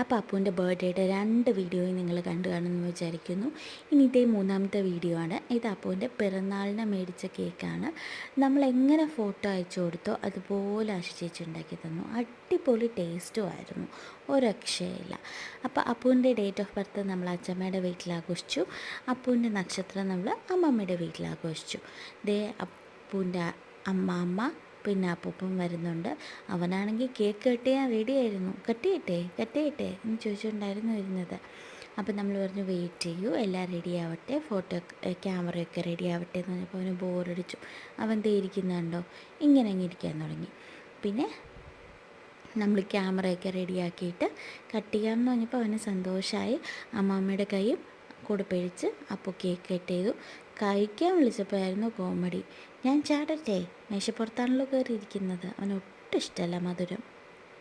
അപ്പോൾ അപ്പുവിൻ്റെ ബർത്ത്ഡേയുടെ 2 വീഡിയോയും നിങ്ങൾ കണ്ടു കാണുമെന്ന് വിചാരിക്കുന്നു. ഇനി ഇതേ 3ാമത്തെ വീഡിയോ ആണ്. ഇത് അപ്പുവിൻ്റെ പിറന്നാളിന് മേടിച്ച കേക്കാണ്. നമ്മളെങ്ങനെ ഫോട്ടോ അയച്ചു കൊടുത്തോ അതുപോലെ ആശി ചേച്ചി ഉണ്ടാക്കി തന്നു. അടിപൊളി ടേസ്റ്റും ആയിരുന്നു, ഒരു രക്ഷയില്ല. അപ്പോൾ അപ്പുവിൻ്റെ ഡേറ്റ് ഓഫ് ബർത്ത് നമ്മൾ അച്ഛമ്മയുടെ വീട്ടിൽ ആഘോഷിച്ചു. അപ്പുവിൻ്റെ നക്ഷത്രം നമ്മൾ അമ്മമ്മയുടെ വീട്ടിൽ ആഘോഷിച്ചു. ദേ അപ്പുവിൻ്റെ അമ്മാമ്മ പിന്നെ അപ്പൂപ്പൻ വരുന്നുണ്ട്. അവനാണെങ്കിൽ കേക്ക് കട്ട് ചെയ്യാൻ റെഡിയായിരുന്നു. കട്ട് ചെയ്യട്ടെ എന്ന് ചോദിച്ചുകൊണ്ടായിരുന്നു വരുന്നത്. അപ്പം നമ്മൾ പറഞ്ഞു വെയിറ്റ് ചെയ്യൂ, എല്ലാം റെഡി ആവട്ടെ, ഫോട്ടോ ക്യാമറയൊക്കെ റെഡി ആവട്ടെ എന്ന് പറഞ്ഞപ്പോൾ അവന് ബോറടിച്ചു. അവൻ ദേ ഇരിക്കുന്നുണ്ടോ, ഇങ്ങനെ ഇരിക്കാൻ തുടങ്ങി. പിന്നെ നമ്മൾ ക്യാമറയൊക്കെ റെഡിയാക്കിയിട്ട് കട്ട് ചെയ്യാമെന്ന് പറഞ്ഞപ്പോൾ അവന് സന്തോഷമായി. അമ്മാമ്മയുടെ കൈയും കൂടെ പിടിച്ച് അപ്പോൾ കേക്ക് കട്ട് ചെയ്തു. കഴിക്കാൻ വിളിച്ചപ്പോഴായിരുന്നു കോമഡി. ഞാൻ ചാടട്ടെ, മേശപ്പുറത്താണല്ലോ കയറിയിരിക്കുന്നത്. അവന് ഒട്ടും ഇഷ്ടമല്ല മധുരം.